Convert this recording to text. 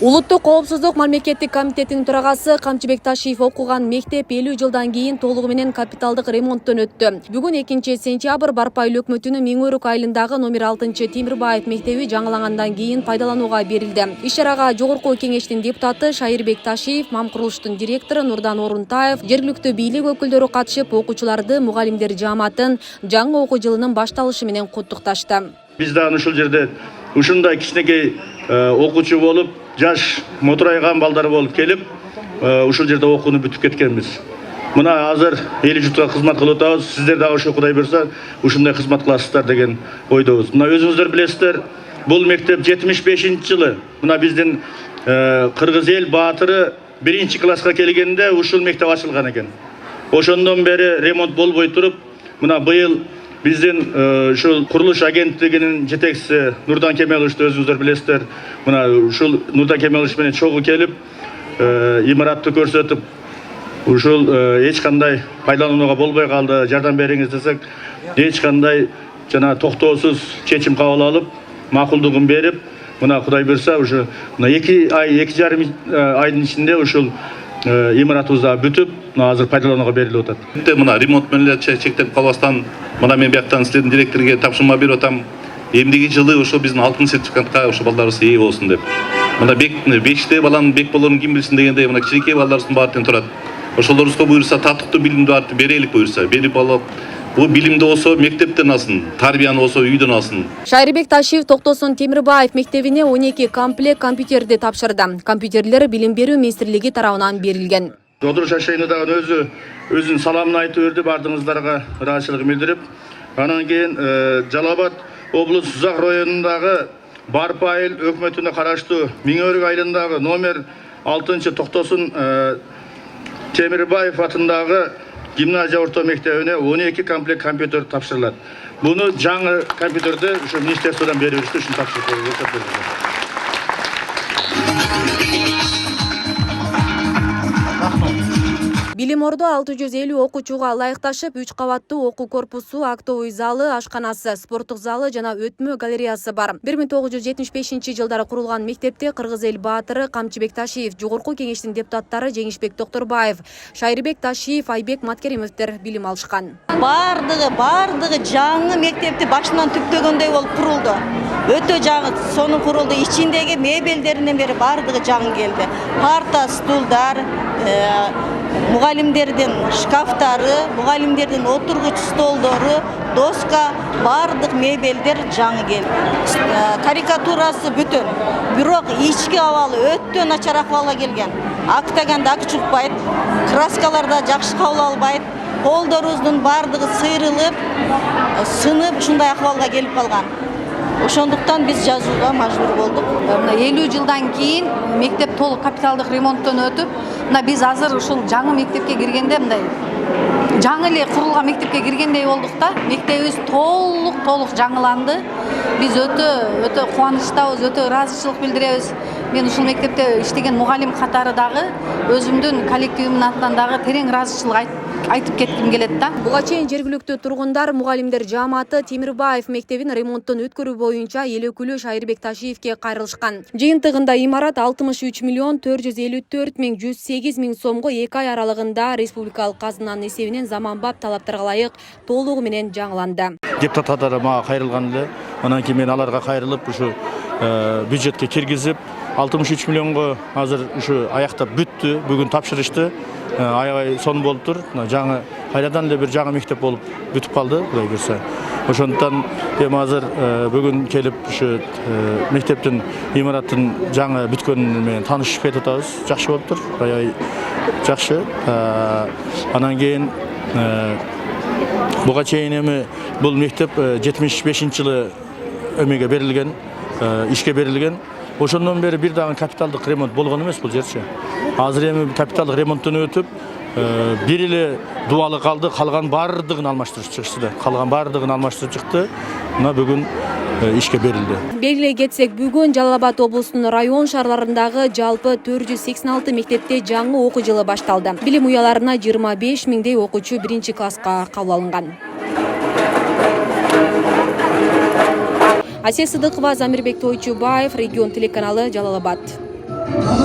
Улуттук коопсуздук мамлекеттик комитетинин төрагасы Камчыбек Ташиев окуган мектеп 50 жылдан кийин толугу менен капиталдык ремонттон өттү. Бүгүн 2-сентябрь Барпай өкмөтүнүн Миңөрүк айылындагы номер 6 Темирбаев мектеби жаңылангандан кийин пайдаланууга берилди. Иш-чарага жогорку кеңештин депутаты Шайырбек Ташиев, Мам курулуштун директору Нурдан Орунтаев, жергиликтүү бийлик өкүлдөрү катышып, окуучуларды мугалимдер жааматын жаңы окуу жылынын башталышы менен куттукташты. Биз дагы ушул жерде ушундай кичинекей окуучу болуп, жаш мотурайган балдар болуп келип, ушул жерде окууну бүтүп кеткенбиз. Мына азыр эл журтка кызмат кылып атабыз. Сиздер дагы ошо Кудай буйрса ушундай кызмат кыласыздар деген ойдобуз. Мына өзүңүздөр билесиздер, бул мектеп 75-жылы. Мына биздин кыргыз эл баатыры 1-класска келгенде ушул мектеп ачылган экен. Ошондон бери ремонт болбой туруп, мына быйыл биздин ушул курулуш агенттигинин жетекчиси Нурдан Кемеловичти өзүңүздөр билесиздер. Мына ушул Нурдан Кемелович менен чогуу келип, имаратты көрсөтүп, ушул эч кандай пайдаланууга болбой калды, жардам бериңиз десек, эч кандай жана токтоосуз чечим кабыл алып, макулдугун берип, мына Кудай буйрса ушу мына 2,5 айдын ичинде ушул имаратыбыз бүтүп, азыр пайдаланууга берилип атат. Мына ремонт менен чектеп калбастан, мына мен бияктан силердин директорге тапшырма берип атам. Эмдиги жылы ошо биздин алтын сертификатка ошо балдарыбыз ээ болсун деп. Мына беште баланын бек болорун ким билсин дегендей, мына кичинекей балдарыбыздын баары тең турат. Ошолорубузга буйрса татыктуу билимди артып берелик буйрса, берип алып, бул билимди болсо мектептен алсын, тарбияны болсо үйдөн алсын. Шайырбек Ташиев Токтосун Темирбаев мектебине 12 комплект компьютерди тапшырды. Компьютерлер Билим берүү министрлиги тарабынан берилген. Тодур Шашайны дагы өзүнүн саламын айтып берди, бардыгыңыздарга ыраазычылык билдирип. Анан кийин Жалал-Абад облус Сузак районундагы Барпай өкмөтүнө караштуу Миңөрүк айылындагы номер 6 Токтосун Темирбаев атындагы гимназия орто мектебине 12 комплект компьютер тапшырылат. Буну жаңы компьютерди ушу министрликтен берип беришти, ушуну тапшырып. Билим Ордо 650 окуучуга ылайыкташып, 3 кабаттуу окуу корпусу, актовый залы, ашканасы, спорттук залы жана өтмө галереясы бар. 1975-жылдары курулган мектепте кыргыз эл баатыры Камчыбек Ташиев, жогорку кеңештин депутаттары Жеңишбек Токторбаев, Шайырбек Ташиев, Айбек Маткеримовдер билим алышкан. Бардыгы жаңы мектепти башынан түптөгөндөй болуп курулду. Өтө жаңы, сонун курулду. Ичиндеги мебелдеринен бери бардыгы жаңы келди. Парта, стулдар, мугалимдердин шкафтары, мугалимдердин отургуч столдору, доска, бардык мебелдер жаңы келди. Карикатурасы бүтүн. Бирок ички абалы өтө начар акыбалга келген. Актаганда ак чукпайт, краскалар да жакшы кабыл албайт. Колдорубуздун бардыгы сыйрылып, сынып, ушундай акыбалга келип калган. Ошондуктан биз жазууга мажбур болдук. 50 жылдан кийин мектеп толук капиталдык ремонттон өтүп, мына биз азыр ушул жаңы мектепке киргенде мындай жаңы эле курулган мектепке киргендей болдук да. Мектебибиз толук жаңыланды. Биз өтө кубанычтабыз, өтө ыраазычылык билдиребиз. Мен ушул мектепте иштеген мугалим катары дагы өзүмдүн коллективимдин атынан дагы терең ыраазычылык айтып кетким келет да. Буга чейин жергиликтүү тургундар мугалимдер жааматы Темирбаев мектебин ремонттон өткөрүү боюнча эл өкүлү Шайырбек Ташиевке кайрылышкан. Жыйынтыгында имарат 63,454,108 сомго 2 ай аралыгында республикалык казынанын эсебинен заманбап талаптарга ылайык толугу менен жаңыланды. Депутаттар мага кайрылган эле. Анан кийин мен аларга кайрылып, ушу бюджетке киргизип, 63 миллионго азыр ушу аяктап бүттү. Бүгүн тапшырышты. Аябай сон болуп тур. Жаңы кайрадан эле бир жаңы мектеп болуп бүтүп калды, Кудай буйрса. Ошондуктан эми азыр бүгүн келип ушу мектептин имараттын жаңы бүткөнү менен таанышып кетип атабыз. Жакшы болуп тур. Аябай жакшы. Анан кийин буга чейин эми бул мектеп 75-жылы өмөгө берилген, ишке берилген. Ошондон бери бир дагы капиталдык ремонт болгон эмес бул жерчи. Азыр эми капиталдык ремонттон өтүп, бир эле дубалы калды, калган бардыгын алмаштырып чыкты. Мына бүгүн ишке берилди. Белгилей кетсек, бүгүн Жалал-Абад облусунун район шаарларындагы жалпы 486 мектепте жаңы окуу жылы башталды. Билим уяларына 25 миңдей окуучу 1-класска кабыл алынган. Асия Сыдыкова, Замирбек Тойчубаев, Регион телеканалы, Жалал-Абад. Ага.